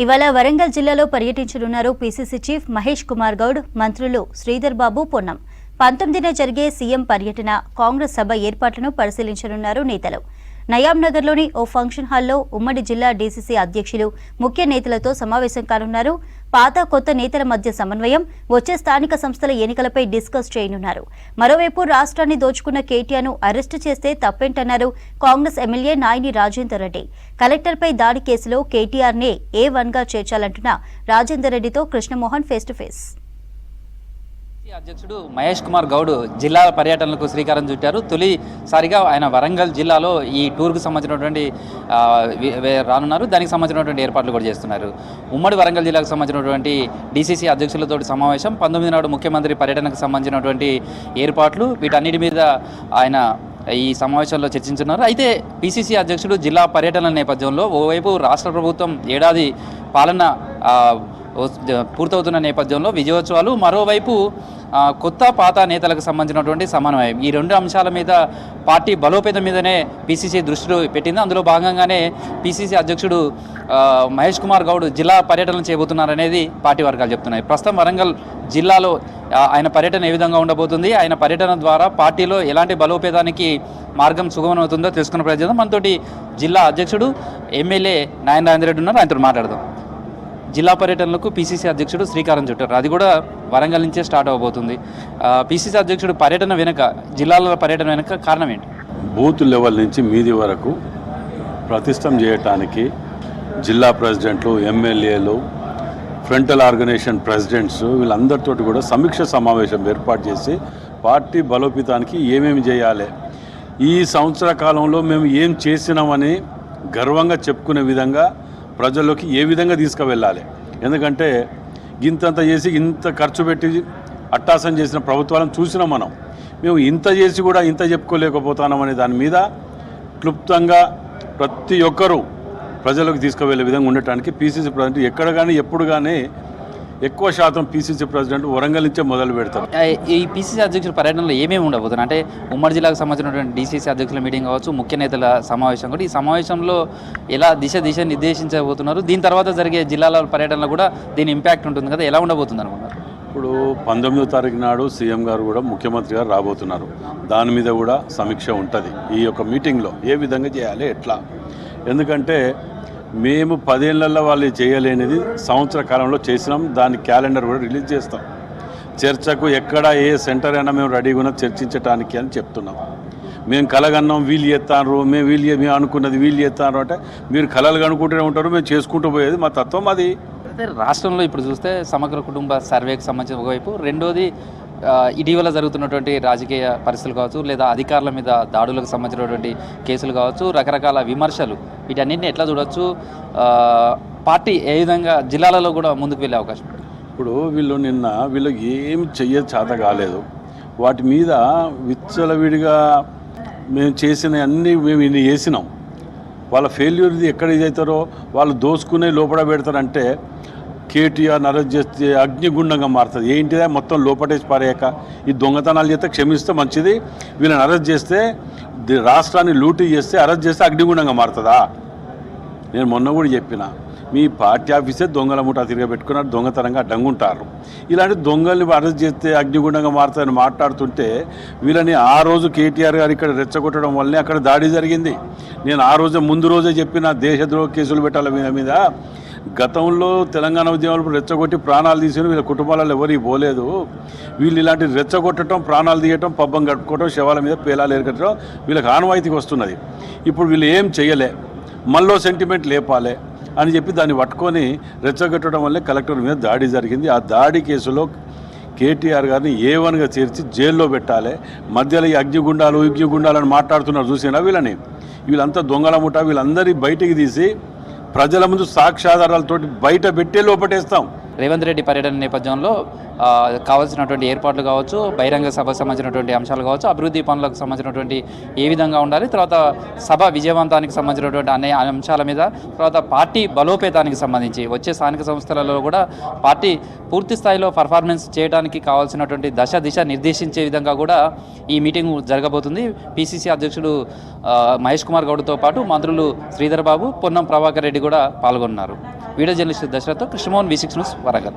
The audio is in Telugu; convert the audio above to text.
ఇవాళ వరంగల్ జిల్లాలో పర్యటించనున్నారు పీసీసీ చీఫ్ మహేష్ కుమార్ గౌడ్, మంత్రులు శ్రీధర్ బాబు, పొన్నం. 19న జరిగే సీఎం పర్యటన, కాంగ్రెస్ సభ ఏర్పాట్లను పరిశీలించనున్నారు నేతలు. నయాంనగర్లోని ఓ ఫంక్షన్ హాల్లో ఉమ్మడి జిల్లా డీసీసీ అధ్యక్షులు, ముఖ్య నేతలతో సమావేశం కానున్నారు. పాత కొత్త నేతల మధ్య సమన్వయం, వచ్చే స్థానిక సంస్థల ఎన్నికలపై డిస్కస్ చేయనున్నారు. మరోవైపు రాష్ట్రాన్ని దోచుకున్న కేటీఆర్ను అరెస్టు చేస్తే తప్పేంటన్నారు కాంగ్రెస్ ఎమ్మెల్యే నాయిని రాజేందర్ రెడ్డి. కలెక్టర్పై దాడి కేసులో కేటీఆర్నే A1గా చేర్చాలంటున్న రాజేందర్ రెడ్డితో కృష్ణమోహన్ ఫేస్ టు ఫేస్. అధ్యక్షుడు మహేష్ కుమార్ గౌడ్ జిల్లా పర్యటనలకు శ్రీకారం చుట్టారు. తొలిసారిగా ఆయన వరంగల్ జిల్లాలో ఈ టూర్కు సంబంధించినటువంటి రానున్నారు. దానికి సంబంధించినటువంటి ఏర్పాట్లు కూడా చేస్తున్నారు. ఉమ్మడి వరంగల్ జిల్లాకు సంబంధించినటువంటి డీసీసీ అధ్యక్షులతో సమావేశం, 19 నాడు ముఖ్యమంత్రి పర్యటనకు సంబంధించినటువంటి ఏర్పాట్లు, వీటన్నిటి మీద ఆయన ఈ సమావేశంలో చర్చించున్నారు. అయితే పీసీసీ అధ్యక్షుడు జిల్లా పర్యటన నేపథ్యంలో ఓవైపు రాష్ట్ర ప్రభుత్వం ఏడాది పాలన పూర్తవుతున్న నేపథ్యంలో విజయోత్సవాలు, మరోవైపు కొత్త పాత నేతలకు సంబంధించినటువంటి సమన్వయం, ఈ రెండు అంశాల మీద పార్టీ బలోపేతం మీదనే పీసీసీ దృష్టిలో పెట్టింది. అందులో భాగంగానే పీసీసీ అధ్యక్షుడు మహేష్ కుమార్ గౌడ్ జిల్లా పర్యటన చేయబోతున్నారనేది పార్టీ వర్గాలు చెప్తున్నాయి. ప్రస్తుతం వరంగల్ జిల్లాలో ఆయన పర్యటన ఏ విధంగా ఉండబోతుంది, ఆయన పర్యటన ద్వారా పార్టీలో ఎలాంటి బలోపేతానికి మార్గం సుగమమవుతుందో తెలుసుకున్న ప్రయత్నం మనతోటి జిల్లా అధ్యక్షుడు ఎమ్మెల్యే నారాయణ రెడ్డి ఉన్నారు. ఆయనతో మాట్లాడదాం. జిల్లా పర్యటనలకు పీసీసీ అధ్యక్షుడు శ్రీకారం చుట్టారు. అది కూడా వరంగల్ నుంచే స్టార్ట్ అవబోతుంది. పీసీసీ అధ్యక్షుడు పర్యటన వెనుక, జిల్లాల పర్యటన వెనుక కారణం ఏంటి? బూత్ లెవెల్ నుంచి మీది వరకు ప్రతిష్టం చేయటానికి జిల్లా ప్రెసిడెంట్లు, ఎమ్మెల్యేలు, ఫ్రంటల్ ఆర్గనైజేషన్ ప్రెసిడెంట్స్ వీళ్ళందరితో కూడా సమీక్ష సమావేశం ఏర్పాటు చేసి పార్టీ బలోపేతానికి ఏమేమి చేయాలి, ఈ సంవత్సర కాలంలో మేము ఏం చేసినామని గర్వంగా చెప్పుకునే విధంగా ప్రజల్లోకి ఏ విధంగా తీసుకువెళ్ళాలి. ఎందుకంటే ఇంతంత చేసి ఇంత ఖర్చు పెట్టి అట్టాసం చేసిన ప్రభుత్వాలను చూసినాం మనం. మేము ఇంత చేసి కూడా ఇంత చెప్పుకోలేకపోతున్నామనే దాని మీద క్లుప్తంగా ప్రతి ఒక్కరూ ప్రజలకు తీసుకువెళ్ళే విధంగా ఉండటానికి పీసీసీ ప్రెసిడెంట్ ఎక్కడ కానీ ఎప్పుడు కానీ ఎక్కువ శాతం పీసీసీ ప్రెసిడెంట్ వరంగల్ నుంచే మొదలు పెడతారు. ఈ పీసీసీ అధ్యక్షుల పర్యటనలో ఏమేమి ఉండబోతుంది అంటే, ఉమ్మడి జిల్లాకు సంబంధించినటువంటి డీసీసీ అధ్యక్షుల మీటింగ్ కావచ్చు, ముఖ్య నేతల సమావేశం కూడా, ఈ సమావేశంలో ఎలా దిశ నిర్దేశించబోతున్నారు, దీని తర్వాత జరిగే జిల్లాల పర్యటనలో కూడా దీని ఇంపాక్ట్ ఉంటుంది కదా, ఎలా ఉండబోతుంది అనుకున్నారు? ఇప్పుడు 19వ తారీఖు నాడు సీఎం గారు కూడా ముఖ్యమంత్రి గారు రాబోతున్నారు. దాని మీద కూడా సమీక్ష ఉంటుంది ఈ యొక్క మీటింగ్లో, ఏ విధంగా చేయాలి ఎట్లా. ఎందుకంటే మేము 10 ఏళ్లలో వాళ్ళు చేయలేనిది సంవత్సర కాలంలో చేసినాం. దాని క్యాలెండర్ కూడా రిలీజ్ చేస్తాం. చర్చకు ఎక్కడ ఏ సెంటర్ అయినా మేము రెడీగా ఉన్నాం చర్చించడానికి అని చెప్తున్నాం. మేము కలగన్నాం, వీళ్ళు చేస్తాను, మేము అనుకున్నది వీళ్ళు చేస్తాను అంటే మీరు కలలు కనుక్కుంటూనే ఉంటారు, మేము చేసుకుంటూ పోయేది మా తత్వం అది. అయితే రాష్ట్రంలో ఇప్పుడు చూస్తే సమగ్ర కుటుంబ సర్వేకి సంబంధించిన ఒకవైపు, రెండోది ఇటీవల జరుగుతున్నటువంటి రాజకీయ పరిస్థితులు కావచ్చు, లేదా అధికారుల మీద దాడులకు సంబంధించినటువంటి కేసులు కావచ్చు, రకరకాల విమర్శలు, వీటన్నింటినీ ఎట్లా చూడవచ్చు, పార్టీ ఏ విధంగా జిల్లాలలో కూడా ముందుకు వెళ్ళే అవకాశం? ఇప్పుడు వీళ్ళు ఏం చేత కాలేదు. వాటి మీద విచ్చలవిడిగా మేము చేసిన అన్నీ మేము ఇన్ని చేసినాం. వాళ్ళ ఫెయిల్యూర్ది ఎక్కడ ఇదవుతారో వాళ్ళు దోసుకునే లోపల పెడతారంటే కేటీఆర్ అరెస్ట్ చేస్తే అగ్నిగుండంగా మారుతుంది. ఏంటిదే మొత్తం లోపటేసి పారేయక ఈ దొంగతనాలు చేస్తే క్షమిస్తే మంచిది, వీళ్ళని అరెస్ట్ చేస్తే రాష్ట్రాన్ని లూటీ చేస్తే అరెస్ట్ చేస్తే అగ్నిగుండంగా మారుతుందా? నేను మొన్న కూడా చెప్పిన, మీ పార్టీ ఆఫీసే దొంగల ముఠా తిరగబెట్టుకున్నారు, దొంగతనంగా అడ్డంగుంటారు. ఇలాంటి దొంగల్ని అరెస్ట్ చేస్తే అగ్నిగుండంగా మారుతుందని మాట్లాడుతుంటే వీళ్ళని ఆ రోజు కేటీఆర్ గారు ఇక్కడ రెచ్చగొట్టడం వల్లనే అక్కడ దాడి జరిగింది. నేను ఆ రోజే ముందు రోజే చెప్పిన, దేశద్రోహ కేసులు పెట్టాలి మీద. గతంలో తెలంగాణ ఉద్యమాలు రెచ్చగొట్టి ప్రాణాలు తీసిన వీళ్ళ కుటుంబాలలో ఎవరికి పోలేదు. వీళ్ళు ఇలాంటి రెచ్చగొట్టడం, ప్రాణాలు తీయటం, పబ్బం గడుపుకోవటం, శవాల మీద పేలాలు ఏర్కట్టడం వీళ్ళకి ఆనవాయితీకి వస్తున్నది. ఇప్పుడు వీళ్ళు ఏం చేయలే, మళ్ళీ సెంటిమెంట్ లేపాలి అని చెప్పి దాన్ని పట్టుకొని రెచ్చగొట్టడం వల్లే కలెక్టర్ మీద దాడి జరిగింది. ఆ దాడి కేసులో కేటీఆర్ గారిని A1గా చేర్చి జైల్లో పెట్టాలి. మధ్యలో ఈ అగ్నిగుండాలని మాట్లాడుతున్నారు చూసినా వీళ్ళంతా దొంగల ముఠ, వీళ్ళందరి బయటికి తీసి ప్రజల ముందు సాక్ష్యాధారాలతో బయట పెట్టే లోపటేస్తాం. రేవంత్ రెడ్డి పర్యటన నేపథ్యంలో కావాల్సినటువంటి ఏర్పాట్లు కావచ్చు, బహిరంగ సభకు సంబంధించినటువంటి అంశాలు కావచ్చు, అభివృద్ధి పనులకు సంబంధించినటువంటి ఏ విధంగా ఉండాలి, తర్వాత సభ విజయవంతానికి సంబంధించినటువంటి అనే అంశాల మీద, తర్వాత పార్టీ బలోపేతానికి సంబంధించి వచ్చే స్థానిక సంస్థలలో కూడా పార్టీ పూర్తి స్థాయిలో పర్ఫార్మెన్స్ చేయడానికి కావాల్సినటువంటి దిశ నిర్దేశించే విధంగా కూడా ఈ మీటింగ్ జరగబోతుంది. పీసీసీ అధ్యక్షుడు మహేష్ కుమార్ గౌడ్తో పాటు మంత్రులు శ్రీధర్ బాబు, పొన్నం ప్రభాకర్ రెడ్డి కూడా పాల్గొన్నారు. వీడియో జర్నలిస్ట్ దశరథ్తో కృష్ణమోహన్ V6 న్యూస్ వరంగల్.